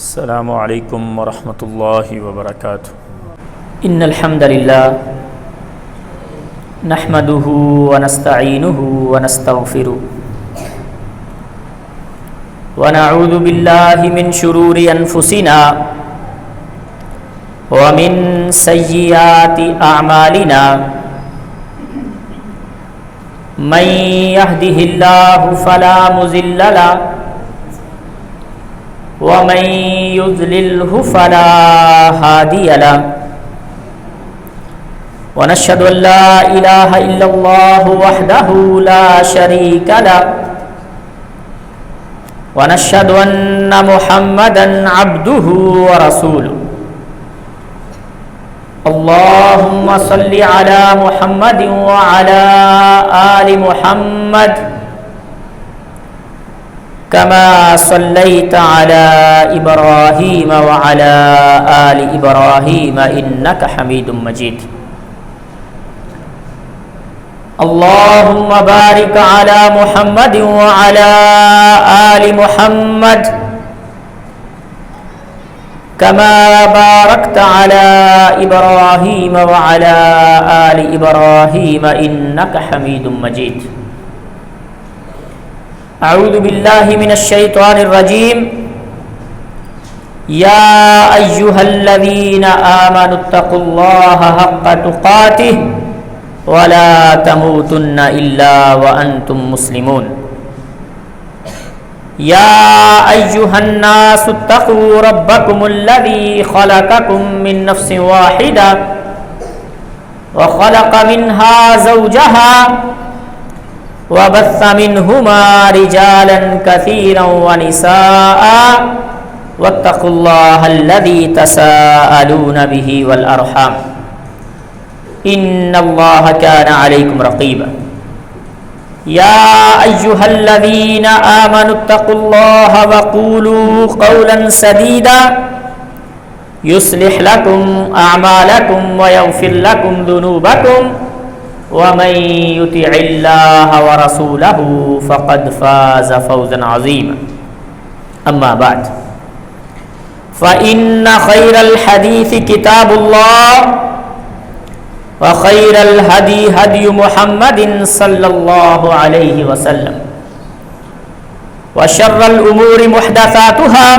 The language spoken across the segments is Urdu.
السلام علیکم ورحمۃ اللہ وبرکاتہ۔ ان الحمد للہ نحمده ونستعینه ونستغفره ونعوذ باللہ من شرور انفسنا ومن سیئات اعمالنا من يهده الله فلا مضل له ومن يضلله فلا هادي له ونشهد أن لا إله إلا الله وحده لا شريك له ونشهد أن محمدا عبده ورسوله اللهم صل على محمد وعلى آل محمد كما صليت على إبراهيم وعلى آل إبراهيم إنك حميد مجيد اللهم بارك على محمد وعلى آل محمد كما باركت على إبراهيم وعلى آل إبراهيم إنك حميد مجيد اعوذ باللہ من الشیطان الرجیم یا ایہا الذین آمنوا اتقوا اللہ حق تقاتہ ولا تموتن الا وانتم مسلمون یا ایہا الناس اتقوا ربکم الذی خلقکم من نفس واحدہ وخلق منها زوجہا وبث منهما رجالا كثيرا ونساء واتقوا الله الذي تساءلون به والأرحام إن الله كان عليكم رقيبا يا أيها الذين آمنوا اتقوا الله وقولوا قولا سديدا يصلح لكم أعمالكم ويغفر لكم ذنوبكم ومن يطع الله ورسوله فقد فاز فوزا عظيما اما بعد فإن خير الحديث كتاب الله وخير الهدي هدي محمد صلى الله عليه وسلم وشر الأمور محدثاتها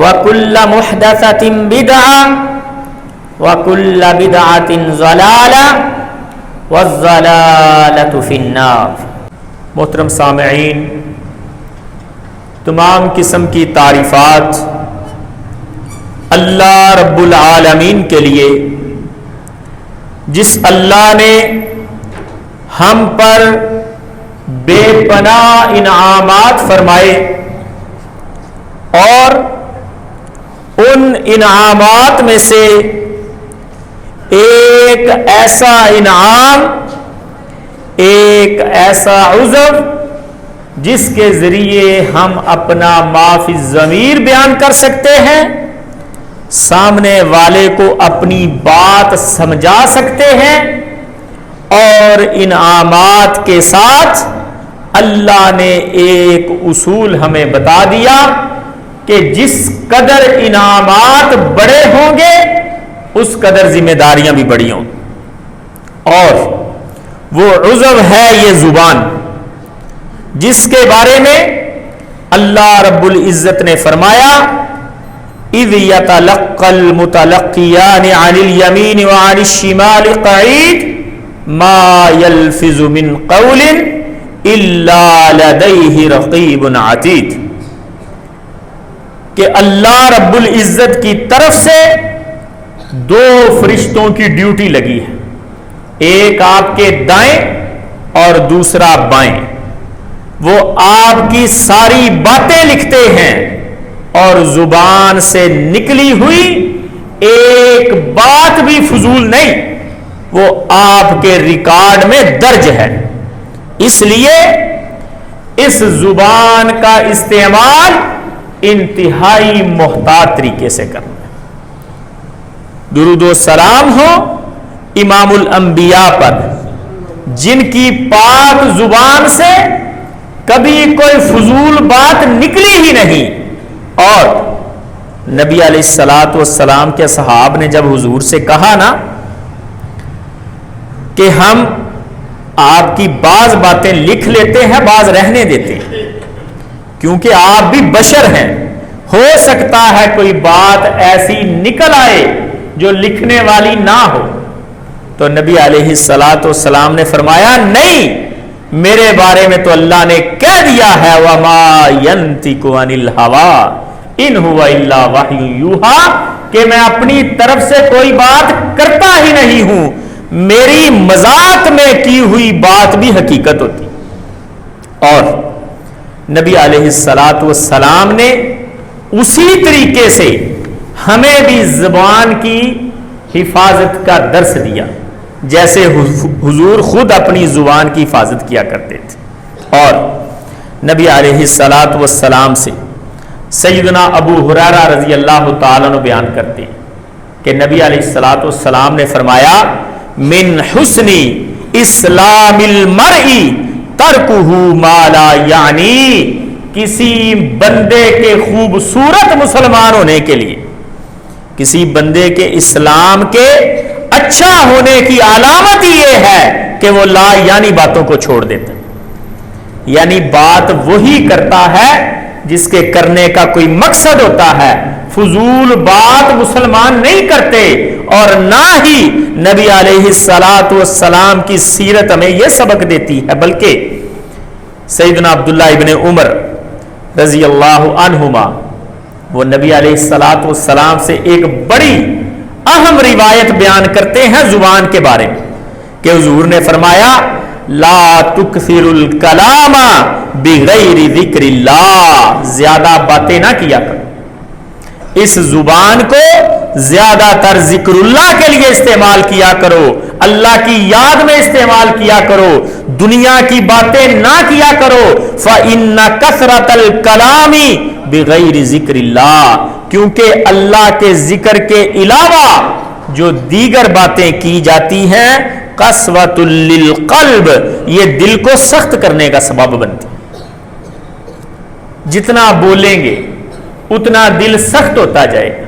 وكل محدثة بدعة وكل بدعة ضلالة والضلالة في النار۔ محترم سامعین، تمام قسم کی تعریفات اللہ رب العالمین کے لیے، جس اللہ نے ہم پر بے پناہ انعامات فرمائے اور ان انعامات میں سے ایک ایسا انعام، ایک ایسا عضو جس کے ذریعے ہم اپنا ما فی الضمیر بیان کر سکتے ہیں، سامنے والے کو اپنی بات سمجھا سکتے ہیں، اور انعامات کے ساتھ اللہ نے ایک اصول ہمیں بتا دیا کہ جس قدر انعامات بڑے ہوں گے اس قدر ذمہ داریاں بھی بڑی ہوں، اور وہ عضو ہے یہ زبان، جس کے بارے میں اللہ رب العزت نے فرمایا اِذْ يَتَلَقَّى الْمُتَلَقِّيَانِ عَنِ الْيَمِينِ وَعَنِ الشِّمَالِ قَعِيدٌ مَا يَلْفِظُ مِنْ قَوْلٍ إِلَّا لَدَيْهِ رَقِيبٌ عَتِيدٌ، کہ اللہ رب العزت کی طرف سے دو فرشتوں کی ڈیوٹی لگی ہے، ایک آپ کے دائیں اور دوسرا بائیں۔ وہ آپ کی ساری باتیں لکھتے ہیں اور زبان سے نکلی ہوئی ایک بات بھی فضول نہیں، وہ آپ کے ریکارڈ میں درج ہے۔ اس لیے اس زبان کا استعمال انتہائی محتاط طریقے سے کرنا۔ درود و سلام ہو امام الانبیاء پر، جن کی پاک زبان سے کبھی کوئی فضول بات نکلی ہی نہیں اور نبی علیہ الصلوۃ والسلام کے صحاب نے جب حضور سے کہا نا کہ ہم آپ کی بعض باتیں لکھ لیتے ہیں بعض رہنے دیتے ہیں کیونکہ آپ بھی بشر ہیں، ہو سکتا ہے کوئی بات ایسی نکل آئے جو لکھنے والی نہ ہو، تو نبی علیہ الصلوۃ والسلام نے فرمایا نہیں، میرے بارے میں تو اللہ نے کہہ دیا ہے وَمَا يَنْتِقُ عَنِ الْهَوَىٰ إِنْ هُوَ إِلَّا وَحْيٌ يُوحَىٰ کہ میں اپنی طرف سے کوئی بات کرتا ہی نہیں ہوں، میری مذاق میں کی ہوئی بات بھی حقیقت ہوتی۔ اور نبی علیہ الصلوۃ والسلام نے اسی طریقے سے ہمیں بھی زبان کی حفاظت کا درس دیا جیسے حضور خود اپنی زبان کی حفاظت کیا کرتے تھے۔ اور نبی علیہ الصلوۃ والسلام سے سیدنا ابو ہریرہ رضی اللہ تعالیٰ عنہ بیان کرتے ہیں کہ نبی علیہ الصلوۃ والسلام نے فرمایا من حسن اسلام المرء ترکہ ما لا یعنی، کسی بندے کے خوبصورت مسلمان ہونے کے لیے، کسی بندے کے اسلام کے اچھا ہونے کی علامت یہ ہے کہ وہ لا یعنی باتوں کو چھوڑ دیتا ہے، یعنی بات وہی کرتا ہے جس کے کرنے کا کوئی مقصد ہوتا ہے، فضول بات مسلمان نہیں کرتے۔ اور نہ ہی نبی علیہ الصلوۃ والسلام کی سیرت ہمیں یہ سبق دیتی ہے، بلکہ سیدنا عبداللہ ابن عمر رضی اللہ عنہما وہ نبی علیہ الصلوۃ والسلام سے ایک بڑی اہم روایت بیان کرتے ہیں زبان کے بارے میں کہ حضور نے فرمایا لا تکثر الکلام بغیر ذکر اللہ، زیادہ باتیں نہ کیا کرو، اس زبان کو زیادہ تر ذکر اللہ کے لیے استعمال کیا کرو، اللہ کی یاد میں استعمال کیا کرو، دنیا کی باتیں نہ کیا کرو۔ فَإِنَّ كَثْرَةَ الْكَلَامِ بِغَيْرِ ذِكْرِ اللَّهِ، کیونکہ اللہ کے ذکر کے علاوہ جو دیگر باتیں کی جاتی ہیں قسوۃ للقلب، یہ دل کو سخت کرنے کا سبب بنتی، جتنا بولیں گے اتنا دل سخت ہوتا جائے گا،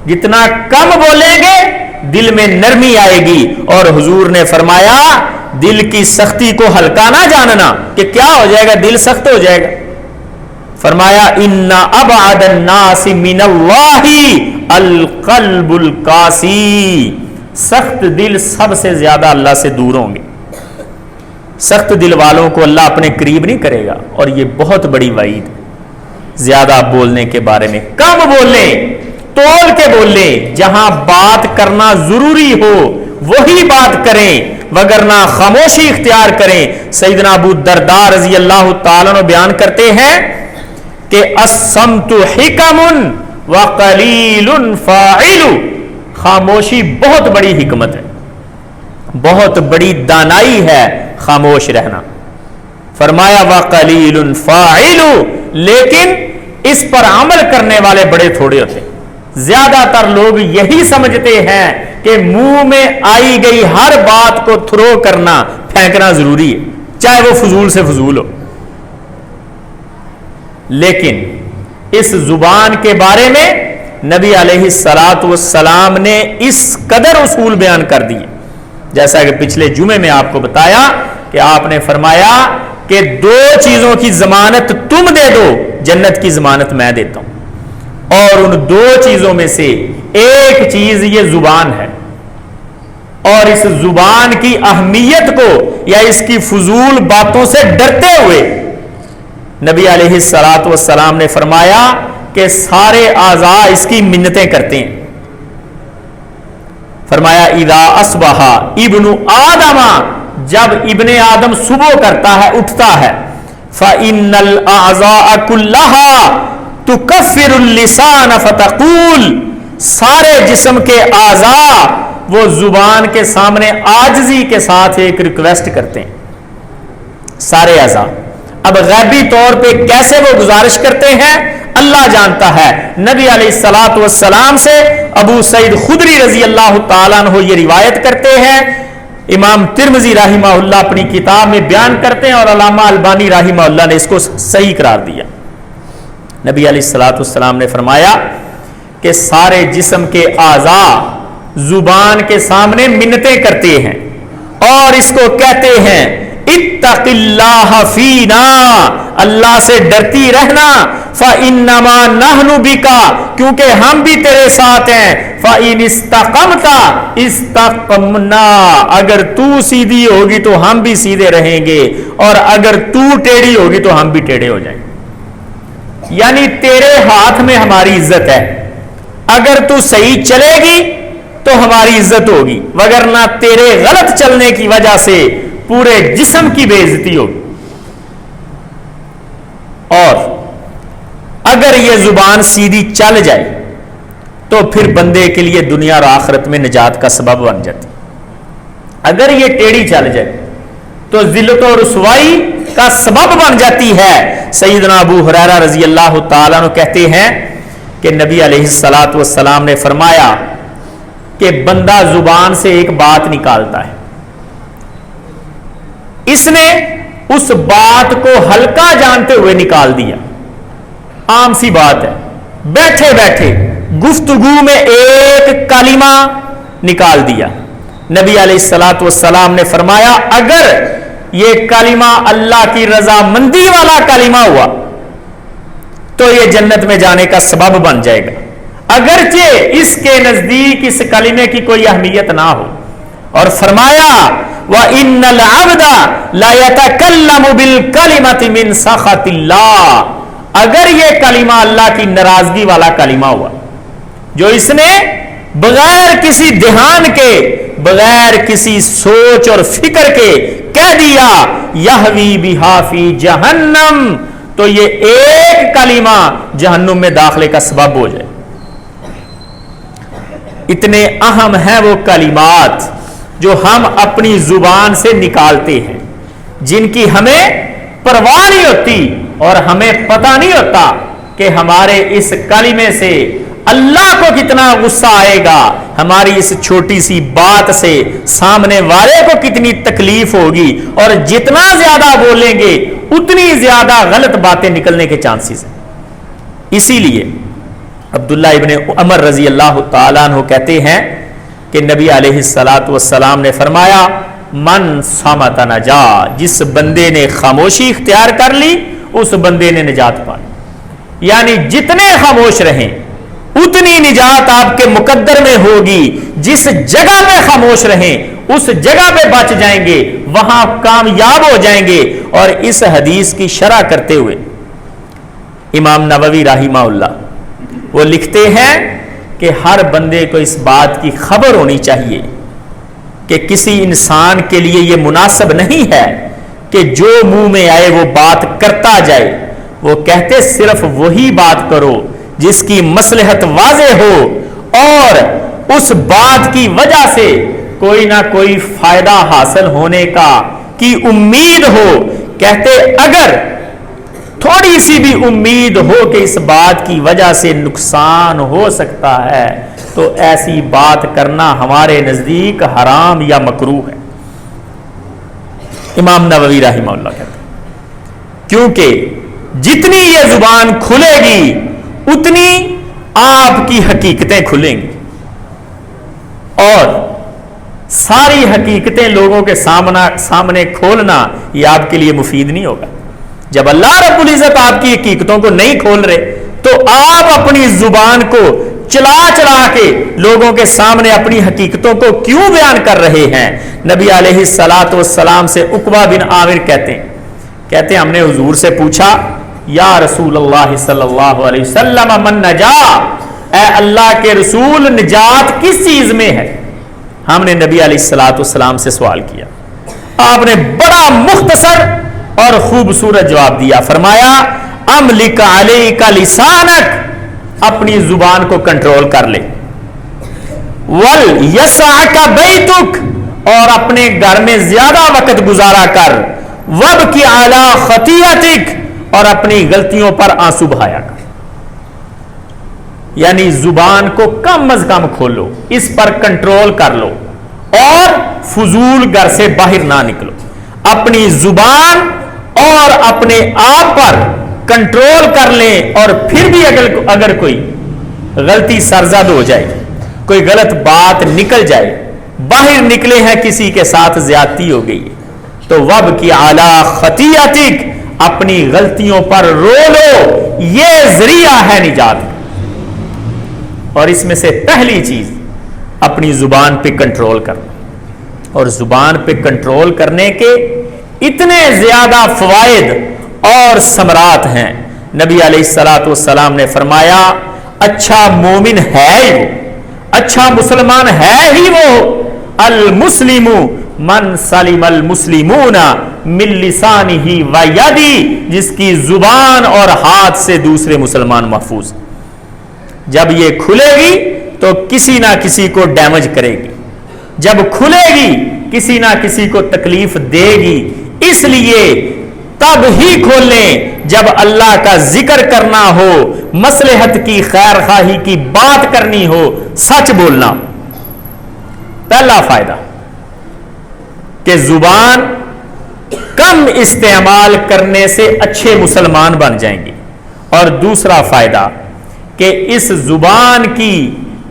جتنا کم بولیں گے دل میں نرمی آئے گی۔ اور حضور نے فرمایا دل کی سختی کو ہلکا نہ جاننا کہ کیا ہو جائے گا، دل سخت ہو جائے گا۔ فرمایا ان ابعد الناس من اللہ القلب القاسی، سخت دل سب سے زیادہ اللہ سے دور ہوں گے، سخت دل والوں کو اللہ اپنے قریب نہیں کرے گا۔ اور یہ بہت بڑی وعید، زیادہ بولنے کے بارے میں، کم بولیں، تول کے بولیں، جہاں بات کرنا ضروری ہو وہی بات کریں، وگرنہ خاموشی اختیار کریں۔ سیدنا ابو الدرداء رضی اللہ تعالیٰ عنہ بیان کرتے ہیں کہ الصمت حکم وقلیل فاعل، خاموشی بہت بڑی حکمت ہے، بہت بڑی دانائی ہے خاموش رہنا۔ فرمایا وقلیل فاعل، لیکن اس پر عمل کرنے والے بڑے تھوڑے ہوتے ہیں۔ زیادہ تر لوگ یہی سمجھتے ہیں کہ منہ میں آئی گئی ہر بات کو تھرو کرنا، پھینکنا ضروری ہے، چاہے وہ فضول سے فضول ہو۔ لیکن اس زبان کے بارے میں نبی علیہ الصلوۃ والسلام نے اس قدر اصول بیان کر دیے، جیسا کہ پچھلے جمعے میں آپ کو بتایا کہ آپ نے فرمایا کہ دو چیزوں کی ضمانت تم دے دو، جنت کی ضمانت میں دیتا ہوں، اور ان دو چیزوں میں سے ایک چیز یہ زبان ہے، اور اس زبان کی اہمیت کو یا اس کی فضول باتوں سے ڈرتے ہوئے نبی علیہ الصلوۃ والسلام نے فرمایا کہ سارے اعضاء اس کی منتیں کرتے ہیں۔ فرمایا اذا اصبح ابن آدم، جب ابن آدم صبح کرتا ہے، اٹھتا ہے، فإن الأعضاء كلها تكفر اللسان فتقول، سارے جسم کے اعضاء وہ زبان کے سامنے عاجزی کے ساتھ ایک ریکویسٹ کرتے ہیں، سارے اعضاء۔ اب غیبی طور پہ کیسے وہ گزارش کرتے ہیں اللہ جانتا ہے۔ نبی علیہ الصلوۃ والسلام سے ابو سعید خدری رضی اللہ تعالیٰ عنہ یہ روایت کرتے ہیں، امام ترمذی رحمہ اللہ اپنی کتاب میں بیان کرتے ہیں، اور علامہ البانی رحمہ اللہ نے اس کو صحیح قرار دیا۔ نبی علیہ الصلوۃ والسلام نے فرمایا کہ سارے جسم کے اعضاء زبان کے سامنے منتیں کرتے ہیں اور اس کو کہتے ہیں اتق اللہ فینا، اللہ سے ڈرتی رہنا، فإنما نحن بک، کیونکہ ہم بھی تیرے ساتھ ہیں، فإن استقمت استقمنا، اگر تو سیدھی ہوگی تو ہم بھی سیدھے رہیں گے اور اگر تو ٹیڑھی ہوگی تو ہم بھی ٹیڑھے ہو جائیں گے۔ یعنی تیرے ہاتھ میں ہماری عزت ہے، اگر تو صحیح چلے گی تو ہماری عزت ہوگی، وگرنہ تیرے غلط چلنے کی وجہ سے پورے جسم کی بے عزتی ہوگی۔ اور اگر یہ زبان سیدھی چل جائے تو پھر بندے کے لیے دنیا اور آخرت میں نجات کا سبب بن جاتی، اگر یہ ٹیڑھی چل جائے تو ذلت و رسوائی کا سبب بن جاتی ہے۔ سیدنا ابو ہریرہ رضی اللہ تعالیٰ عنہ کہتے ہیں کہ نبی علیہ الصلوۃ والسلام نے فرمایا کہ بندہ زبان سے ایک بات نکالتا ہے، اس نے اس بات کو ہلکا جانتے ہوئے نکال دیا، عام سی بات ہے، بیٹھے بیٹھے گفتگو میں ایک کلمہ نکال دیا۔ نبی علیہ الصلوۃ والسلام نے فرمایا اگر یہ کلمہ اللہ کی رضامندی والا کلمہ ہوا تو یہ جنت میں جانے کا سبب بن جائے گا، اگرچہ اس کے نزدیک اس کلمے کی کوئی اہمیت نہ ہو۔ اور فرمایا وَإِنَّ الْعَبْدَ لَيَتَكَلَّمُ بِالْكَلِمَةِ مِنْ سَخَطِ اللَّهِ، اگر یہ کلمہ اللہ کی ناراضگی والا کلمہ ہوا جو اس نے بغیر کسی دھیان کے، بغیر کسی سوچ اور فکر کے کہہ دیا یہوی بہا فی جہنم، تو یہ ایک کلمہ جہنم میں داخلے کا سبب ہو جائے۔ اتنے اہم ہیں وہ کلمات جو ہم اپنی زبان سے نکالتے ہیں، جن کی ہمیں پرواہ نہیں ہوتی اور ہمیں پتہ نہیں ہوتا کہ ہمارے اس کلمے سے اللہ کو کتنا غصہ آئے گا، ہماری اس چھوٹی سی بات سے سامنے والے کو کتنی تکلیف ہوگی، اور جتنا زیادہ بولیں گے اتنی زیادہ غلط باتیں نکلنے کے چانسز ہیں۔ اسی لیے عبداللہ ابن عمر رضی اللہ تعالیٰ عنہ کہتے ہیں کہ نبی علیہ الصلوۃ والسلام نے فرمایا من صمت نجا، جس بندے نے خاموشی اختیار کر لی اس بندے نے نجات پا لی۔ یعنی جتنے خاموش رہیں اتنی نجات آپ کے مقدر میں ہوگی، جس جگہ پہ خاموش رہیں اس جگہ پہ بچ جائیں گے، وہاں کامیاب ہو جائیں گے۔ اور اس حدیث کی شرح کرتے ہوئے امام نووی رحمہ اللہ وہ لکھتے ہیں کہ ہر بندے کو اس بات کی خبر ہونی چاہیے کہ کسی انسان کے لیے یہ مناسب نہیں ہے کہ جو منہ میں آئے وہ بات کرتا جائے۔ وہ کہتے صرف وہی بات کرو جس کی مصلحت واضح ہو اور اس بات کی وجہ سے کوئی نہ کوئی فائدہ حاصل ہونے کی امید ہو۔ کہتے اگر تھوڑی سی بھی امید ہو کہ اس بات کی وجہ سے نقصان ہو سکتا ہے تو ایسی بات کرنا ہمارے نزدیک حرام یا مکروہ ہے۔ امام نووی رحمہ اللہ کہتے ہیں کیونکہ جتنی یہ زبان کھلے گی اتنی آپ کی حقیقتیں کھلیں گی، اور ساری حقیقتیں لوگوں کے سامنے کھولنا یہ آپ کے لیے مفید نہیں ہوگا۔ جب اللہ رب العزت آپ کی حقیقتوں کو نہیں کھول رہے تو آپ اپنی زبان کو چلا چلا کے لوگوں کے سامنے اپنی حقیقتوں کو کیوں بیان کر رہے ہیں؟ نبی علیہ الصلوۃ والسلام سے عقبہ بن عامر کہتے ہیں ہم نے حضور سے پوچھا یا رسول اللہ صلی اللہ علیہ وسلم من نجا، اے اللہ کے رسول نجات کس چیز میں ہے؟ ہم نے نبی علیہ الصلوۃ والسلام سے سوال کیا، آپ نے بڑا مختصر اور خوبصورت جواب دیا، فرمایا املک علیک لسانک، اپنی زبان کو کنٹرول کر لے، ولیسعک بیتک، اور اپنے گھر میں زیادہ وقت گزارا کر، وابکی علی خطیئتک، اور اپنی غلطیوں پر آنسو بہایا کر۔ یعنی زبان کو کم از کم کھولو، اس پر کنٹرول کر لو اور فضول گھر سے باہر نہ نکلو۔ اپنی زبان اور اپنے آپ پر کنٹرول کر لیں، اور پھر بھی اگر کوئی غلطی سرزد ہو جائے، کوئی غلط بات نکل جائے، باہر نکلے ہیں کسی کے ساتھ زیادتی ہو گئی ہے، تو وب کی اعلی خطیئتک، اپنی غلطیوں پر رو لو، یہ ذریعہ ہے نجات کا۔ اور اس میں سے پہلی چیز اپنی زبان پہ کنٹرول کرنا، اور زبان پہ کنٹرول کرنے کے اتنے زیادہ فوائد اور ثمرات ہیں۔ نبی علیہ الصلوۃ والسلام نے فرمایا اچھا مومن ہے ہی وہ، اچھا مسلمان ہے ہی وہ، المسلم من سلم المسلمون من لسانہ و یدہ، جس کی زبان اور ہاتھ سے دوسرے مسلمان محفوظ۔ جب یہ کھلے گی تو کسی نہ کسی کو ڈیمیج کرے گی، جب کھلے گی کسی نہ کسی کو تکلیف دے گی، اس لیے تب ہی کھولیں جب اللہ کا ذکر کرنا ہو، مصلحت کی خیر خواہی کی بات کرنی ہو، سچ بولنا۔ پہلا فائدہ کہ زبان کم استعمال کرنے سے اچھے مسلمان بن جائیں گے، اور دوسرا فائدہ کہ اس زبان کی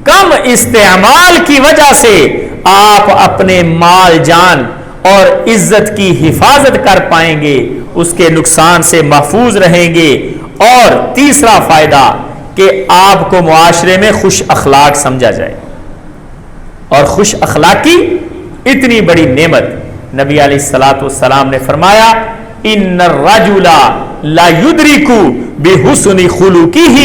کم استعمال کی وجہ سے آپ اپنے مال جان اور عزت کی حفاظت کر پائیں گے، اس کے نقصان سے محفوظ رہیں گے۔ اور تیسرا فائدہ کہ آپ کو معاشرے میں خوش اخلاق سمجھا جائے، اور خوش اخلاقی اتنی بڑی نعمت۔ نبی علیہ الصلوۃ والسلام نے فرمایا ان الرجل لا يدرك بحسن خلقه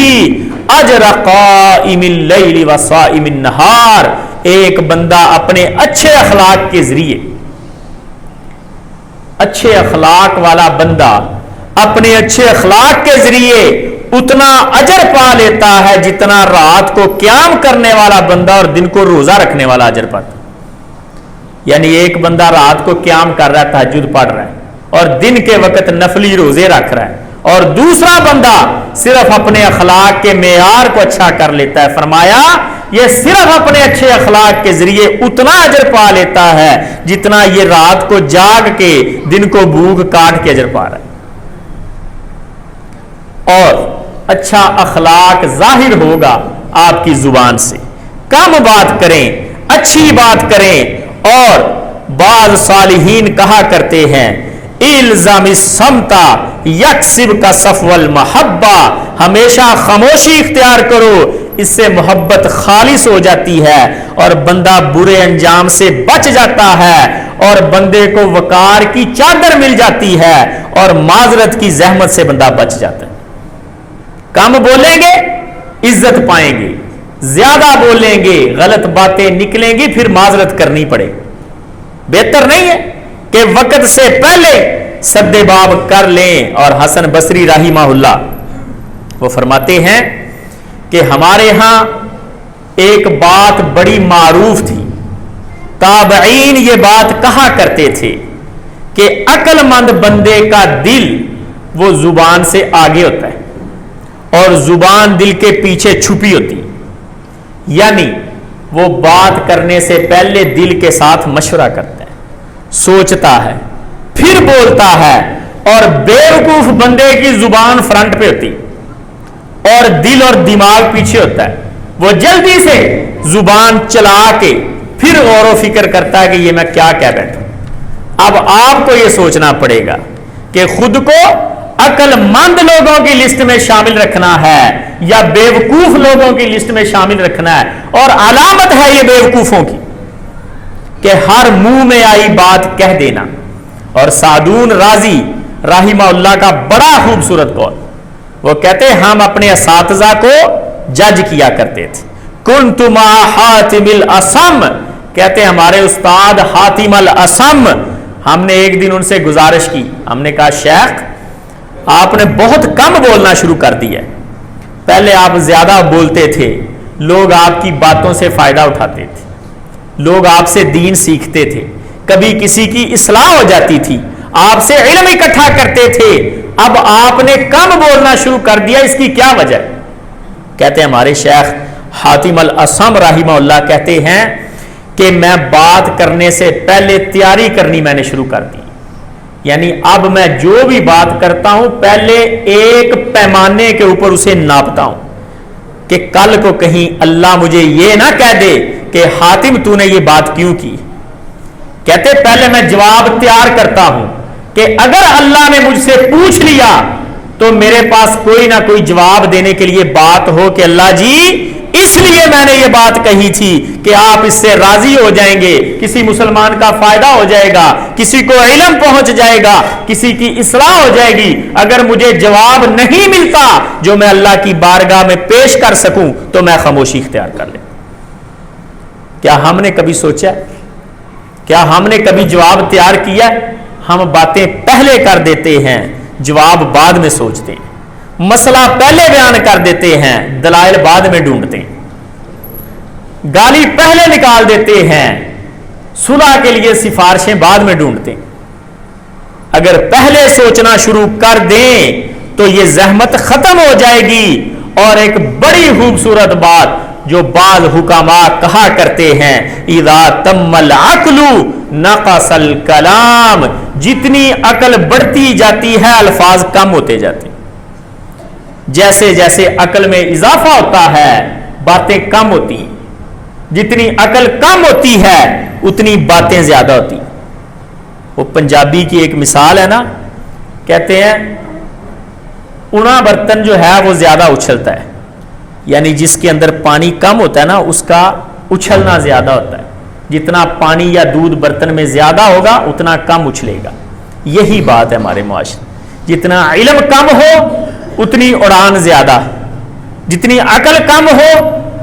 اجر قائم اللیل و صائم النہار، ایک بندہ اپنے اچھے اخلاق کے ذریعے، اچھے اخلاق والا بندہ اپنے اچھے اخلاق کے ذریعے اتنا اجر پا لیتا ہے جتنا رات کو قیام کرنے والا بندہ اور دن کو روزہ رکھنے والا اجر پاتا۔ یعنی ایک بندہ رات کو قیام کر رہا ہے، تہجد پڑھ رہا ہے، اور دن کے وقت نفلی روزے رکھ رہا ہے، اور دوسرا بندہ صرف اپنے اخلاق کے معیار کو اچھا کر لیتا ہے۔ فرمایا یہ صرف اپنے اچھے اخلاق کے ذریعے اتنا اجر پا لیتا ہے جتنا یہ رات کو جاگ کے دن کو بھوک کاٹ کے اجر پا رہا ہے۔ اور اچھا اخلاق ظاہر ہوگا آپ کی زبان سے، کم بات کریں، اچھی بات کریں۔ اور بعض صالحین کہا کرتے ہیں الزام الصمتا یکسب کا صفو المحبہ، ہمیشہ خاموشی اختیار کرو، اس سے محبت خالص ہو جاتی ہے، اور بندہ برے انجام سے بچ جاتا ہے، اور بندے کو وقار کی چادر مل جاتی ہے، اور معذرت کی زحمت سے بندہ بچ جاتا ہے۔ کم بولیں گے عزت پائیں گے، زیادہ بولیں گے غلط باتیں نکلیں گی، پھر معذرت کرنی پڑے گی۔ بہتر نہیں ہے کہ وقت سے پہلے سد باب کر لیں۔ اور حسن بصری رحمہ اللہ وہ فرماتے ہیں کہ ہمارے ہاں ایک بات بڑی معروف تھی، تابعین یہ بات کہا کرتے تھے کہ عقل مند بندے کا دل وہ زبان سے آگے ہوتا ہے، اور زبان دل کے پیچھے چھپی ہوتی، یعنی وہ بات کرنے سے پہلے دل کے ساتھ مشورہ کرتا ہے، سوچتا ہے، پھر بولتا ہے۔ اور بیوقوف بندے کی زبان فرنٹ پہ ہوتی اور دل اور دماغ پیچھے ہوتا ہے، وہ جلدی سے زبان چلا کے پھر غور و فکر کرتا ہے کہ یہ میں کیا کہہ بیٹھا۔ اب آپ کو یہ سوچنا پڑے گا کہ خود کو عقل مند لوگوں کی لسٹ میں شامل رکھنا ہے یا بیوقوف لوگوں کی لسٹ میں شامل رکھنا ہے۔ اور علامت ہے یہ بیوقوفوں کی کہ ہر منہ میں آئی بات کہہ دینا۔ اور سعدون رازی رحمہ اللہ کا بڑا خوبصورت قول، وہ کہتے ہیں ہم اپنے اساتذہ کو جج کیا کرتے تھے۔ کنت مع حاتم الاسم، کہتے ہیں ہمارے استاد حاتم الاسم، ہم نے ایک دن ان سے گزارش کی، ہم نے کہا شیخ آپ نے بہت کم بولنا شروع کر دیا ہے، پہلے آپ زیادہ بولتے تھے، لوگ آپ کی باتوں سے فائدہ اٹھاتے تھے، لوگ آپ سے دین سیکھتے تھے، کبھی کسی کی اصلاح ہو جاتی تھی، آپ سے علم اکٹھا کرتے تھے، اب آپ نے کم بولنا شروع کر دیا، اس کی کیا وجہ؟ کہتے ہیں ہمارے شیخ حاتم الاسم رحمہ اللہ کہتے ہیں کہ میں بات کرنے سے پہلے تیاری کرنی میں نے شروع کر دی، یعنی اب میں جو بھی بات کرتا ہوں پہلے ایک پیمانے کے اوپر اسے ناپتا ہوں کہ کل کو کہیں اللہ مجھے یہ نہ کہہ دے کہ حاتم تو نے یہ بات کیوں کی. کہتے پہلے میں جواب تیار کرتا ہوں کہ اگر اللہ نے مجھ سے پوچھ لیا تو میرے پاس کوئی نہ کوئی جواب دینے کے لیے بات ہو کہ اللہ جی اس لیے میں نے یہ بات کہی تھی کہ آپ اس سے راضی ہو جائیں گے, کسی مسلمان کا فائدہ ہو جائے گا, کسی کو علم پہنچ جائے گا, کسی کی اصلاح ہو جائے گی. اگر مجھے جواب نہیں ملتا جو میں اللہ کی بارگاہ میں پیش کر سکوں تو میں خاموشی اختیار کر لوں. کیا ہم نے کبھی سوچا, کیا ہم نے کبھی جواب تیار کیا؟ ہم باتیں پہلے کر دیتے ہیں, جواب بعد میں سوچتے ہیں, مسئلہ پہلے بیان کر دیتے ہیں, دلائل بعد میں ڈھونڈتے ہیں, گالی پہلے نکال دیتے ہیں, صلح کے لیے سفارشیں بعد میں ڈھونڈتے ہیں. اگر پہلے سوچنا شروع کر دیں تو یہ زحمت ختم ہو جائے گی. اور ایک بڑی خوبصورت بات جو بعض حکماء کہا کرتے ہیں, اذا تم العقل نقص الکلام, جتنی عقل بڑھتی جاتی ہے الفاظ کم ہوتے جاتے ہیں. جیسے جیسے عقل میں اضافہ ہوتا ہے باتیں کم ہوتی ہیں, جتنی عقل کم ہوتی ہے اتنی باتیں زیادہ ہوتی ہیں. وہ پنجابی کی ایک مثال ہے نا, کہتے ہیں اڑا برتن جو ہے وہ زیادہ اچھلتا ہے, یعنی جس کے اندر پانی کم ہوتا ہے نا اس کا اچھلنا زیادہ ہوتا ہے. جتنا پانی یا دودھ برتن میں زیادہ ہوگا اتنا کم اچھلے گا. یہی بات ہے ہمارے معاشرے, جتنا علم کم ہو اتنی اڑان زیادہ, جتنی عقل کم ہو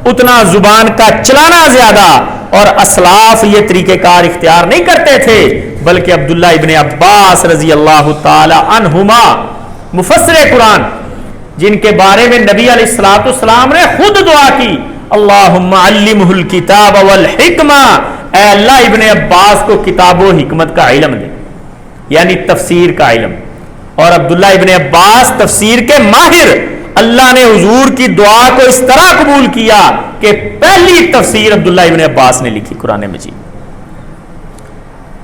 اتنا زبان کا چلانا زیادہ. اور اسلاف یہ طریقہ کار اختیار نہیں کرتے تھے, بلکہ عبداللہ ابن عباس رضی اللہ تعالی عنہما مفسر قرآن, جن کے بارے میں نبی علیہ الصلوۃ والسلام نے خود دعا کی, اللہم علمہ الکتاب والحکمہ, اے اللہ ابن عباس کو کتاب و حکمت کا علم دے, یعنی تفسیر کا علم. اور عبداللہ ابن عباس تفسیر کے ماہر, اللہ نے حضور کی دعا کو اس طرح قبول کیا کہ پہلی تفسیر عبداللہ ابن عباس نے لکھی قرآن مجید.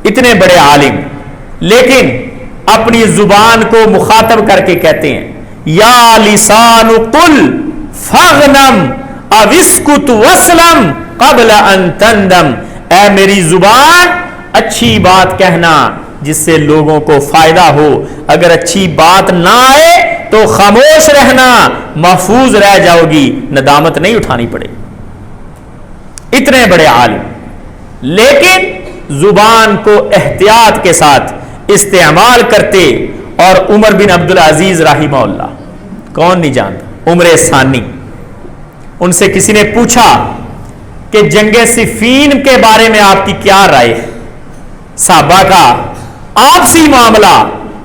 اتنے بڑے عالم, لیکن اپنی زبان کو مخاطب کر کے کہتے ہیں یا لسان قل فاغنم او اسکت واسلم قبل ان تندم, اے میری زبان اچھی بات کہنا جس سے لوگوں کو فائدہ ہو, اگر اچھی بات نہ آئے تو خاموش رہنا, محفوظ رہ جاؤ گی, ندامت نہیں اٹھانی پڑے. اتنے بڑے عالم, لیکن زبان کو احتیاط کے ساتھ استعمال کرتے. اور عمر بن عبدالعزیز رحمہ اللہ, کون نہیں جانتا, عمر ثانی, ان سے کسی نے پوچھا کہ جنگ صفین کے بارے میں آپ کی کیا رائے ہے؟ صحابہ کا آپسی معاملہ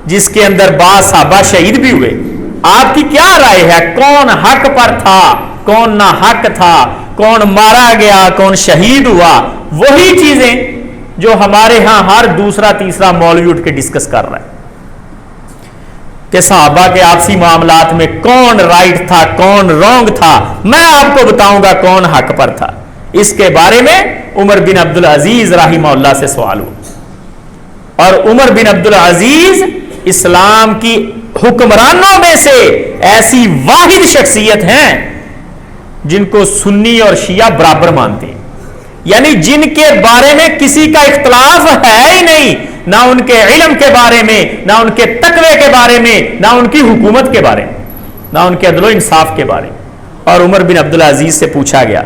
جس کے اندر بعض صحابہ شہید بھی ہوئے, آپ کی کیا رائے ہے؟ کون حق پر تھا, کون نا حق تھا, کون مارا گیا, کون شہید ہوا؟ وہی چیزیں جو ہمارے ہاں ہر دوسرا تیسرا مولوی اٹھ کے ڈسکس کر رہا ہے کہ صحابہ کے آپسی معاملات میں کون رائٹ تھا, کون رونگ تھا. میں آپ کو بتاؤں گا کون حق پر تھا. اس کے بارے میں عمر بن عبدالعزیز رحمہ اللہ سے سوال ہوا. اور عمر بن عبدالعزیز اسلام کی حکمرانوں میں سے ایسی واحد شخصیت ہیں جن کو سنی اور شیعہ برابر مانتے ہیں, یعنی جن کے بارے میں کسی کا اختلاف ہے ہی نہیں, نہ ان کے علم کے بارے میں, نہ ان کے تقوی کے بارے میں, نہ ان کی حکومت کے بارے میں, نہ ان کے عدل و انصاف کے بارے میں. اور عمر بن عبدالعزیز سے پوچھا گیا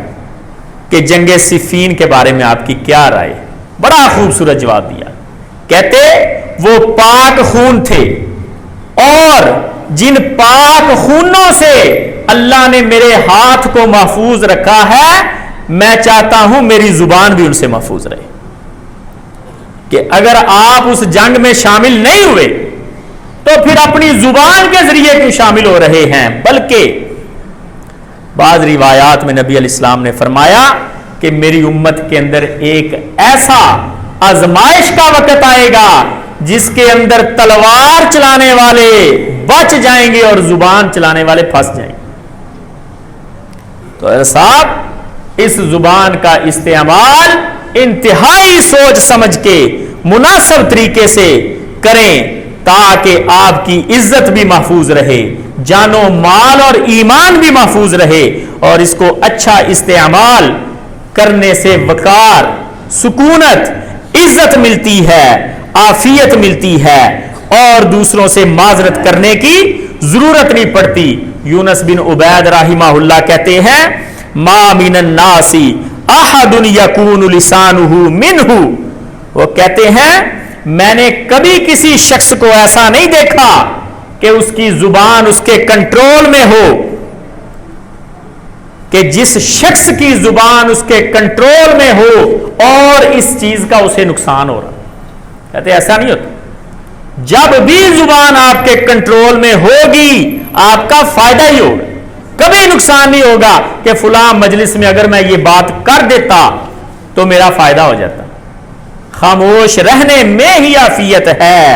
کہ جنگ صفین کے بارے میں آپ کی کیا رائے؟ بڑا خوبصورت جواب دیا. کہتے وہ پاک خون تھے, اور جن پاک خونوں سے اللہ نے میرے ہاتھ کو محفوظ رکھا ہے, میں چاہتا ہوں میری زبان بھی ان سے محفوظ رہے. کہ اگر آپ اس جنگ میں شامل نہیں ہوئے تو پھر اپنی زبان کے ذریعے کیوں شامل ہو رہے ہیں؟ بلکہ بعض روایات میں نبی علیہ السلام نے فرمایا کہ میری امت کے اندر ایک ایسا آزمائش کا وقت آئے گا جس کے اندر تلوار چلانے والے بچ جائیں گے اور زبان چلانے والے پھنس جائیں گے. تو صاحب اس زبان کا استعمال انتہائی سوچ سمجھ کے مناسب طریقے سے کریں تاکہ آپ کی عزت بھی محفوظ رہے، جان و مال اور ایمان بھی محفوظ رہے، اور اس کو اچھا استعمال کرنے سے وقار، سکونت، عزت ملتی ہے، عافیت ملتی ہے، اور دوسروں سے معذرت کرنے کی ضرورت نہیں پڑتی۔ یونس بن عبید رحمہ اللہ کہتے ہیں ما من الناس احد یکون لسانہ منہ، وہ کہتے ہیں میں نے کبھی کسی شخص کو ایسا نہیں دیکھا کہ اس کی زبان اس کے کنٹرول میں ہو، کہ جس شخص کی زبان اس کے کنٹرول میں ہو اور اس چیز کا اسے نقصان ہو رہا۔ کہتے ایسا نہیں ہوتا، جب بھی زبان آپ کے کنٹرول میں ہوگی آپ کا فائدہ ہی ہوگا، کبھی نقصان نہیں ہوگا کہ فلاں مجلس میں اگر میں یہ بات کر دیتا تو میرا فائدہ ہو جاتا۔ خاموش رہنے میں ہی عافیت ہے،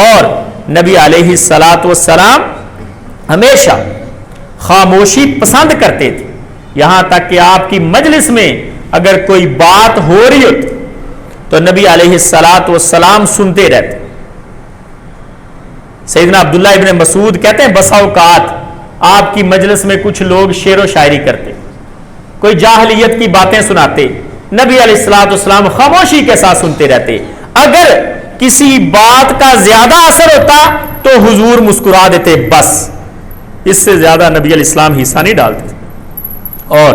اور نبی علیہ الصلاۃ والسلام ہمیشہ خاموشی پسند کرتے تھے، یہاں تک کہ آپ کی مجلس میں اگر کوئی بات ہو رہی ہوتی تو نبی علیہ الصلاۃ والسلام سنتے رہتے۔ سیدنا عبداللہ ابن مسعود کہتے ہیں بسا اوقات آپ کی مجلس میں کچھ لوگ شعر و شاعری کرتے، کوئی جاہلیت کی باتیں سناتے، نبی علیہ الصلوۃ والسلام خاموشی کے ساتھ سنتے رہتے۔ اگر کسی بات کا زیادہ اثر ہوتا تو حضور مسکرا دیتے، بس اس سے زیادہ نبی علیہ السلام حصہ نہیں ڈالتے۔ اور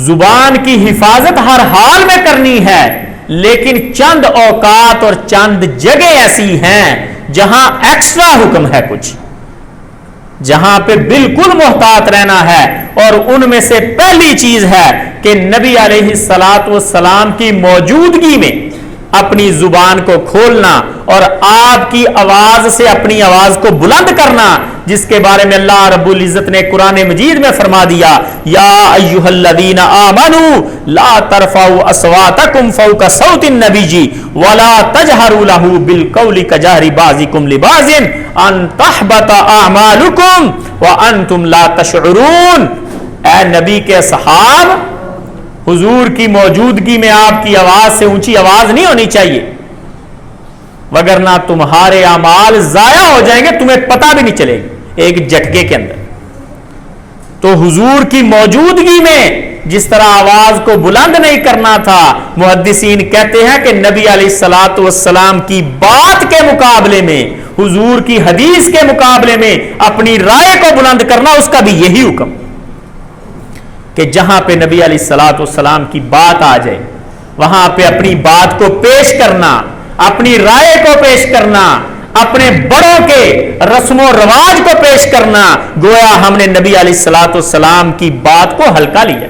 زبان کی حفاظت ہر حال میں کرنی ہے، لیکن چند اوقات اور چند جگہ ایسی ہیں جہاں ایکسٹرا حکم ہے، کچھ جہاں پہ بالکل محتاط رہنا ہے، اور ان میں سے پہلی چیز ہے کہ نبی علیہ الصلاۃ والسلام کی موجودگی میں اپنی زبان کو کھولنا اور آپ کی آواز سے اپنی آواز کو بلند کرنا، جس کے بارے میں اللہ رب العزت نے قرآن مجید میں فرما دیا یا ایھا الذین آمنوا لا ترفعوا اصواتکم فوق صوت النبی ولا تجہروا له بالقول کجہر بعضکم لبعض ان تحبط اعمالکم وانتم لا تشعرون۔ اے نبی کے صحاب، حضور کی موجودگی میں آپ کی آواز سے اونچی آواز نہیں ہونی چاہیے، وگرنہ تمہارے اعمال ضائع ہو جائیں گے، تمہیں پتہ بھی نہیں چلے گا ایک جھٹکے کے اندر۔ تو حضور کی موجودگی میں جس طرح آواز کو بلند نہیں کرنا تھا، محدثین کہتے ہیں کہ نبی علیہ الصلوۃ والسلام کی بات کے مقابلے میں، حضور کی حدیث کے مقابلے میں اپنی رائے کو بلند کرنا، اس کا بھی یہی حکم کہ جہاں پہ نبی علیہ الصلوۃ والسلام کی بات آ جائے وہاں پہ اپنی بات کو پیش کرنا، اپنی رائے کو پیش کرنا، اپنے بڑوں کے رسم و رواج کو پیش کرنا، گویا ہم نے نبی علیہ الصلوۃ والسلام کی بات کو ہلکا لیا۔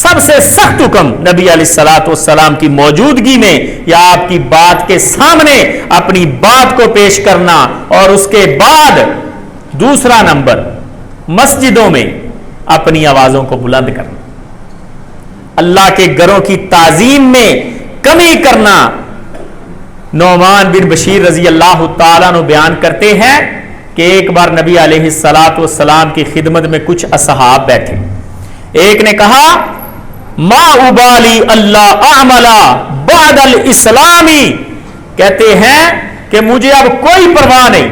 سب سے سخت حکم نبی علیہ الصلوۃ والسلام کی موجودگی میں یا آپ کی بات کے سامنے اپنی بات کو پیش کرنا، اور اس کے بعد دوسرا نمبر مسجدوں میں اپنی آوازوں کو بلند کرنا، اللہ کے گھروں کی تعظیم میں کمی کرنا۔ نعمان بن بشیر رضی اللہ تعالیٰ عنہ بیان کرتے ہیں کہ ایک بار نبی علیہ الصلوۃ والسلام کی خدمت میں کچھ اصحاب بیٹھے، ایک نے کہا ما ابالی اللہ اعملا بعد الاسلامی، کہتے ہیں کہ مجھے اب کوئی پرواہ نہیں،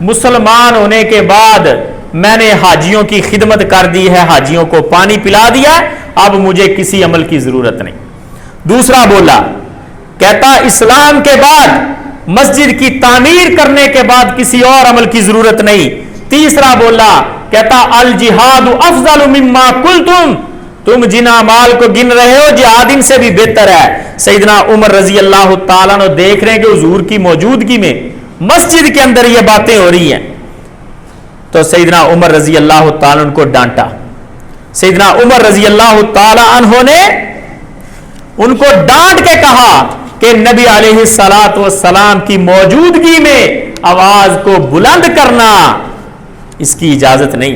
مسلمان ہونے کے بعد میں نے حاجیوں کی خدمت کر دی ہے، حاجیوں کو پانی پلا دیا، اب مجھے کسی عمل کی ضرورت نہیں۔ دوسرا بولا، کہتا اسلام کے بعد مسجد کی تعمیر کرنے کے بعد کسی اور عمل کی ضرورت نہیں۔ تیسرا بولا، کہتا الجہاد افضل مما قلتم، تم جن اعمال کو گن رہے ہو جہاد ان سے بھی بہتر ہے۔ سیدنا عمر رضی اللہ تعالیٰ عنہ دیکھ رہے ہیں کہ حضور کی موجودگی میں مسجد کے اندر یہ باتیں ہو رہی ہیں، تو سیدنا عمر رضی اللہ تعالیٰ عنہ کو ڈانٹا۔ سیدنا عمر رضی اللہ تعالیٰ عنہ نے ان کو ڈانٹ کے کہا کہ نبی علیہ الصلوۃ والسلام کی موجودگی میں آواز کو بلند کرنا اس کی اجازت نہیں،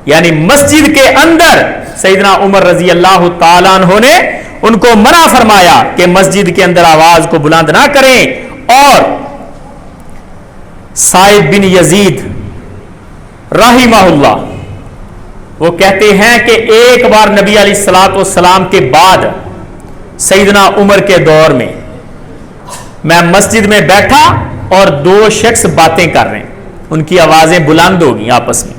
یعنی مسجد کے اندر سیدنا عمر رضی اللہ تعالیٰ عنہ نے ان کو منع فرمایا کہ مسجد کے اندر آواز کو بلند نہ کریں۔ اور صائب بن یزید رحمہ اللہ وہ کہتے ہیں کہ ایک بار نبی علیہ الصلوۃ والسلام کے بعد سیدنا عمر کے دور میں میں مسجد میں بیٹھا اور دو شخص باتیں کر رہے ہیں, ان کی آوازیں بلند ہو گئی آپس میں.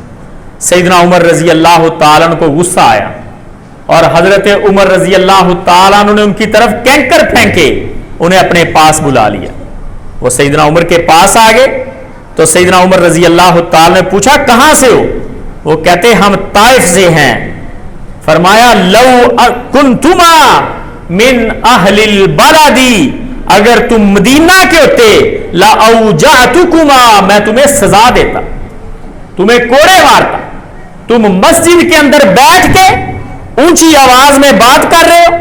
سیدنا عمر رضی اللہ تعالیٰ عنہ کو غصہ آیا اور حضرت عمر رضی اللہ تعالیٰ عنہ نے ان کی طرف کینکر پھینکے, انہیں اپنے پاس بلا لیا. وہ سیدنا عمر کے پاس آ گئے تو سیدنا عمر رضی اللہ تعالیٰ نے پوچھا کہاں سے ہو؟ وہ کہتے ہم طائف سے ہیں. فرمایا لو کنتما من اہل البلد, اگر تم مدینہ کے ہوتے لا اوجعتکما, میں تمہیں سزا دیتا, تمہیں کوڑے مارتا. تم مسجد کے اندر بیٹھ کے اونچی آواز میں بات کر رہے ہو.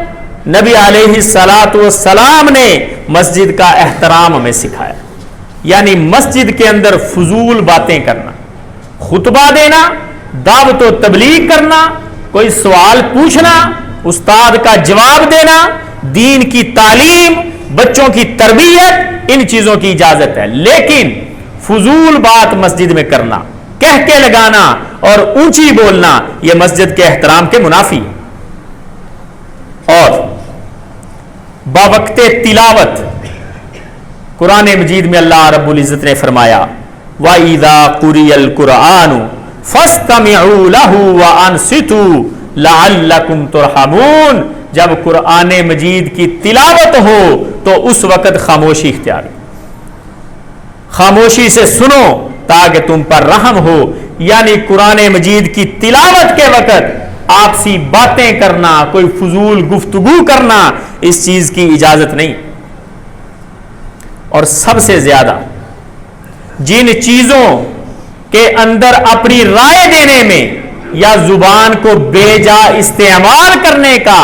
نبی علیہ الصلوۃ والسلام نے مسجد کا احترام ہمیں سکھایا, یعنی مسجد کے اندر فضول باتیں کرنا, خطبہ دینا, دعوت و تبلیغ کرنا, کوئی سوال پوچھنا, استاد کا جواب دینا, دین کی تعلیم, بچوں کی تربیت, ان چیزوں کی اجازت ہے. لیکن فضول بات مسجد میں کرنا, کہہ کے لگانا اور اونچی بولنا, یہ مسجد کے احترام کے منافی. اور باوقت تلاوت قرآن مجید میں اللہ رب العزت نے فرمایا وَإِذَا قُرِئَ الْقُرْآنُ فَاسْتَمِعُوا لَهُ وَأَنصِتُوا لَعَلَّكُمْ تُرْحَمُونَ, جب قرآن مجید کی تلاوت ہو تو اس وقت خاموشی اختیار, خاموشی سے سنو تاکہ تم پر رحم ہو. یعنی قرآن مجید کی تلاوت کے وقت آپسی باتیں کرنا, کوئی فضول گفتگو کرنا, اس چیز کی اجازت نہیں. اور سب سے زیادہ جن چیزوں کے اندر اپنی رائے دینے میں یا زبان کو بے جا استعمال کرنے کا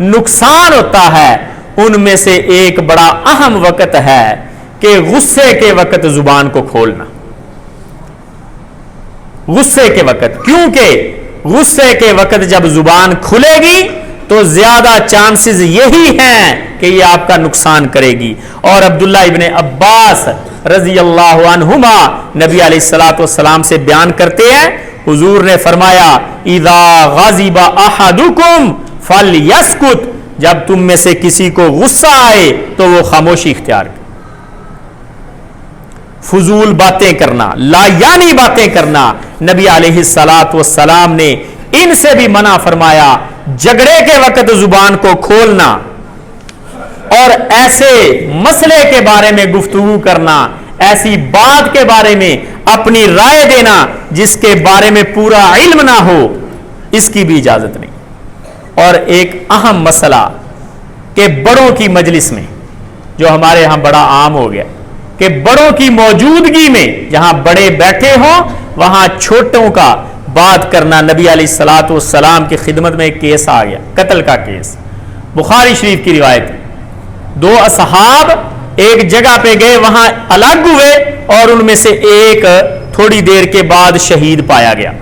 نقصان ہوتا ہے, ان میں سے ایک بڑا اہم وقت ہے کہ غصے کے وقت زبان کو کھولنا. غصے کے وقت, کیونکہ غصے کے وقت جب زبان کھلے گی تو زیادہ چانسز یہی ہیں کہ یہ آپ کا نقصان کرے گی. اور عبداللہ ابن عباس رضی اللہ عنہما نبی علیہ الصلوۃ والسلام سے بیان کرتے ہیں, حضور نے فرمایا اذا غضب احدکم فلیسکت, جب تم میں سے کسی کو غصہ آئے تو وہ خاموشی اختیار کرے. فضول باتیں کرنا, لا یعنی باتیں کرنا, نبی علیہ الصلوۃ والسلام نے ان سے بھی منع فرمایا. جھگڑے کے وقت زبان کو کھولنا اور ایسے مسئلے کے بارے میں گفتگو کرنا, ایسی بات کے بارے میں اپنی رائے دینا جس کے بارے میں پورا علم نہ ہو, اس کی بھی اجازت نہیں. اور ایک اہم مسئلہ کہ بڑوں کی مجلس میں, جو ہمارے ہاں بڑا عام ہو گیا کہ بڑوں کی موجودگی میں جہاں بڑے بیٹھے ہوں وہاں چھوٹوں کا بات کرنا. نبی علیہ الصلوۃ والسلام کی خدمت میں ایک کیس آ گیا, قتل کا کیس, بخاری شریف کی روایت. دو اصحاب ایک جگہ پہ گئے, وہاں الگ ہوئے اور ان میں سے ایک تھوڑی دیر کے بعد شہید پایا گیا.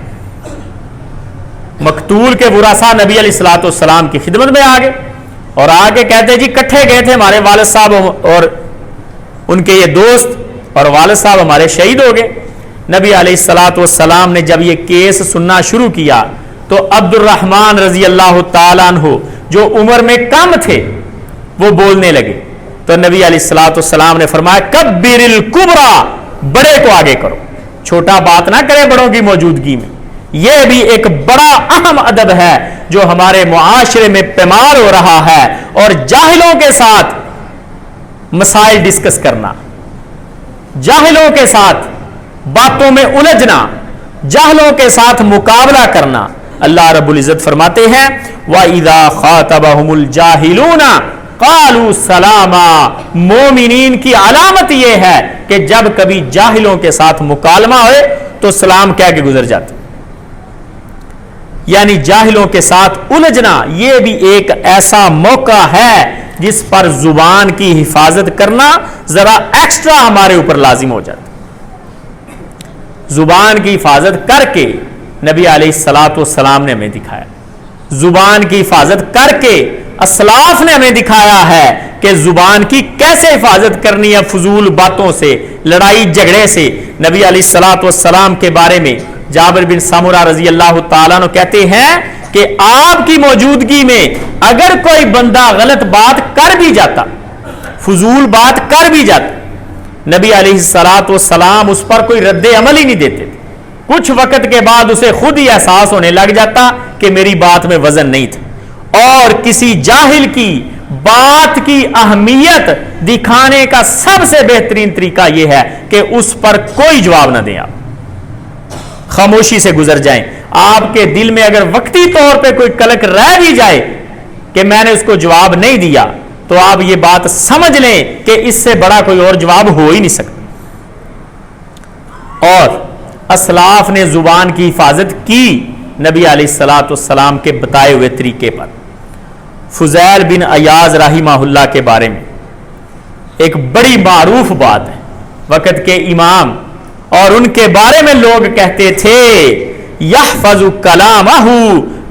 مقتول کے ورثاء نبی علیہ الصلوۃ والسلام کی خدمت میں آ گئے اور آ کے کہتے جی کٹھے گئے تھے ہمارے والد صاحب اور ان کے یہ دوست اور والد صاحب ہمارے شہید ہو گئے. نبی علیہ الصلوۃ والسلام نے جب یہ کیس سننا شروع کیا تو عبد الرحمن رضی اللہ تعالیٰ عنہ جو عمر میں کم تھے وہ بولنے لگے. تو نبی علیہ الصلوۃ والسلام نے فرمایا کبر الکبرى, بڑے کو آگے کرو, چھوٹا بات نہ کرے بڑوں کی موجودگی میں. یہ بھی ایک بڑا اہم ادب ہے جو ہمارے معاشرے میں پیمار ہو رہا ہے. اور جاہلوں کے ساتھ مسائل ڈسکس کرنا, جاہلوں کے ساتھ باتوں میں الجھنا, جاہلوں کے ساتھ مقابلہ کرنا. اللہ رب العزت فرماتے ہیں وَإِذَا خَاطَبَهُمُ الْجَاهِلُونَ قَالُوا سَلَامًا, مومنین کی علامت یہ ہے کہ جب کبھی جاہلوں کے ساتھ مکالمہ ہوئے تو سلام کہہ کے گزر جاتے. یعنی جاہلوں کے ساتھ الجھنا یہ بھی ایک ایسا موقع ہے جس پر زبان کی حفاظت کرنا ذرا ایکسٹرا ہمارے اوپر لازم ہو جاتا. زبان کی حفاظت کر کے نبی علیہ الصلوۃ والسلام نے ہمیں دکھایا, زبان کی حفاظت کر کے اسلاف نے ہمیں دکھایا ہے کہ زبان کی کیسے حفاظت کرنی ہے فضول باتوں سے, لڑائی جھگڑے سے. نبی علیہ الصلوۃ والسلام کے بارے میں جابر بن سمرہ رضی اللہ تعالیٰ عنہ کہتے ہیں کہ آپ کی موجودگی میں اگر کوئی بندہ غلط بات کر بھی جاتا فضول بات کر بھی جاتا نبی علیہ الصلوۃ والسلام اس پر کوئی رد عمل ہی نہیں دیتے تھے. کچھ وقت کے بعد اسے خود ہی احساس ہونے لگ جاتا کہ میری بات میں وزن نہیں تھا. اور کسی جاہل کی بات کی اہمیت دکھانے کا سب سے بہترین طریقہ یہ ہے کہ اس پر کوئی جواب نہ دیں, آپ خاموشی سے گزر جائیں. آپ کے دل میں اگر وقتی طور پہ کوئی کلک رہ بھی جائے کہ میں نے اس کو جواب نہیں دیا, تو آپ یہ بات سمجھ لیں کہ اس سے بڑا کوئی اور جواب ہو ہی نہیں سکتا. اور اسلاف نے زبان کی حفاظت کی نبی علیہ الصلوۃ والسلام کے بتائے ہوئے طریقے پر. فضیل بن عیاض رحمہ اللہ کے بارے میں ایک بڑی معروف بات ہے, وقت کے امام, اور ان کے بارے میں لوگ کہتے تھے یحفظ کلامہ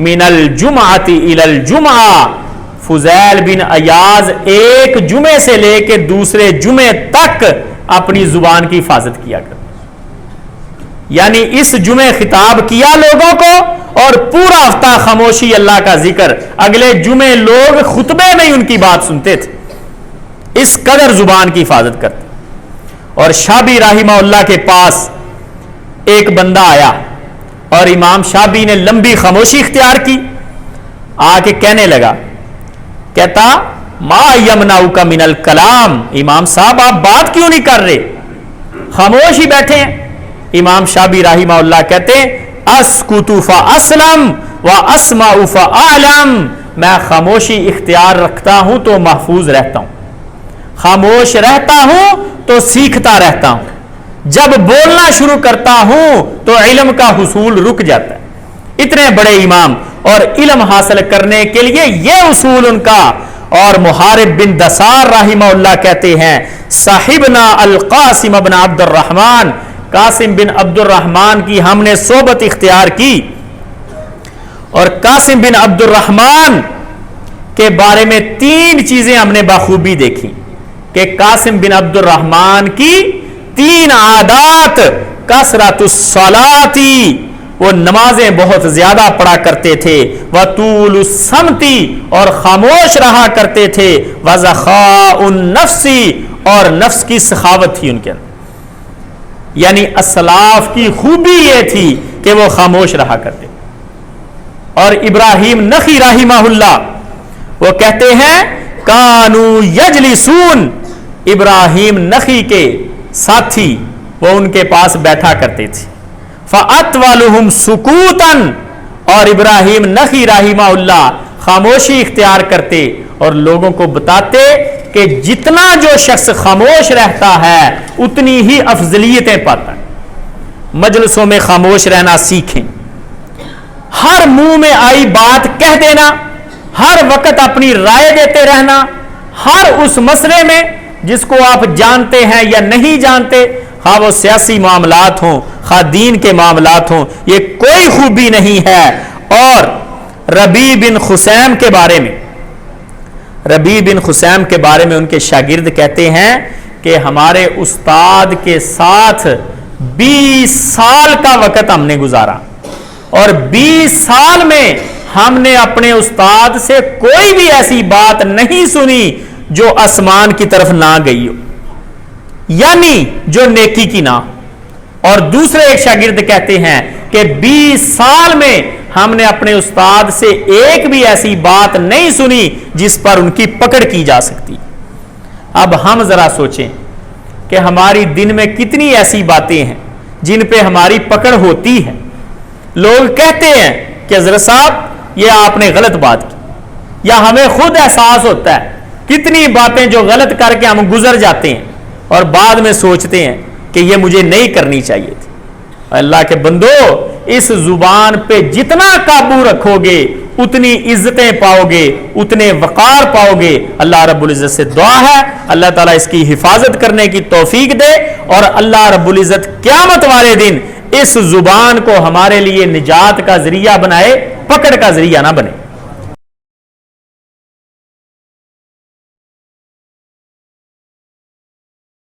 من الجمعۃ الی الجمعہ. فضیل بن عیاض ایک جمعے سے لے کے دوسرے جمعے تک اپنی زبان کی حفاظت کیا کرتے, یعنی اس جمعے خطاب کیا لوگوں کو اور پورا ہفتہ خاموشی اللہ کا ذکر, اگلے جمعے لوگ خطبے میں ہی ان کی بات سنتے تھے, اس قدر زبان کی حفاظت کرتے. اور شابی رحمہ اللہ کے پاس ایک بندہ آیا اور امام شابی نے لمبی خاموشی اختیار کی. آ کے کہنے لگا, کہتا ما یمنعک من الکلام, امام صاحب آپ بات کیوں نہیں کر رہے, خاموش ہی بیٹھے ہیں. امام شابی رحمہ اللہ کہتے ہیں اسکت فاسلم واسمع فاعلم, میں خاموشی اختیار رکھتا ہوں تو محفوظ رہتا ہوں, خاموش رہتا ہوں تو سیکھتا رہتا ہوں, جب بولنا شروع کرتا ہوں تو علم کا حصول رک جاتا ہے. اتنے بڑے امام اور علم حاصل کرنے کے لیے یہ اصول ان کا. اور محارب بن دثار رحمہ اللہ کہتے ہیں صاحبنا القاسم بن عبد الرحمن, قاسم بن عبد الرحمن کی ہم نے صحبت اختیار کی, اور قاسم بن عبد الرحمن کے بارے میں 3 چیزیں ہم نے بخوبی دیکھی کہ قاسم بن عبد الرحمن کی 3 عادات. کثرت الصلاۃ, وہ نمازیں بہت زیادہ پڑھا کرتے تھے, وطول الصمت, اور خاموش رہا کرتے تھے, وزخاء النفس, اور نفس کی سخاوت تھی ان کے اندر. یعنی اسلاف کی خوبی یہ تھی کہ وہ خاموش رہا کرتے. اور ابراہیم نخی رحمہ اللہ وہ کہتے ہیں کانو یجلسون, ابراہیم نخی کے ساتھی وہ ان کے پاس بیٹھا کرتے تھے. فاطولہم سکوتا, اور ابراہیم نخی رحمہ اللہ خاموشی اختیار کرتے اور لوگوں کو بتاتے کہ جتنا جو شخص خاموش رہتا ہے اتنی ہی افضلیتیں پاتا ہے. مجلسوں میں خاموش رہنا سیکھیں, ہر منہ میں آئی بات کہہ دینا, ہر وقت اپنی رائے دیتے رہنا, ہر اس مسئلے میں جس کو آپ جانتے ہیں یا نہیں جانتے, خواہ وہ سیاسی معاملات ہوں خواہ دین کے معاملات ہوں, یہ کوئی خوبی نہیں ہے. اور ربیع بن خثیم کے بارے میں, ربیع بن خثیم کے بارے میں ان کے شاگرد کہتے ہیں کہ ہمارے استاد کے ساتھ 20 سال کا وقت ہم نے گزارا, اور 20 سال میں ہم نے اپنے استاد سے کوئی بھی ایسی بات نہیں سنی جو آسمان کی طرف نہ گئی ہو, یعنی جو نیکی کی نہ. اور دوسرے ایک شاگرد کہتے ہیں کہ 20 سال میں ہم نے اپنے استاد سے ایک بھی ایسی بات نہیں سنی جس پر ان کی پکڑ کی جا سکتی. اب ہم ذرا سوچیں کہ ہماری دن میں کتنی ایسی باتیں ہیں جن پہ ہماری پکڑ ہوتی ہے. لوگ کہتے ہیں کہ حضرت صاحب یہ آپ نے غلط بات کی, یا ہمیں خود احساس ہوتا ہے کتنی باتیں جو غلط کر کے ہم گزر جاتے ہیں اور بعد میں سوچتے ہیں کہ یہ مجھے نہیں کرنی چاہیے تھی. اللہ کے بندو, اس زبان پہ جتنا قابو رکھو گے اتنی عزتیں پاؤ گے, اتنے وقار پاؤ گے. اللہ رب العزت سے دعا ہے اللہ تعالیٰ اس کی حفاظت کرنے کی توفیق دے, اور اللہ رب العزت قیامت والے دن اس زبان کو ہمارے لیے نجات کا ذریعہ بنائے, پکڑ کا ذریعہ نہ بنے.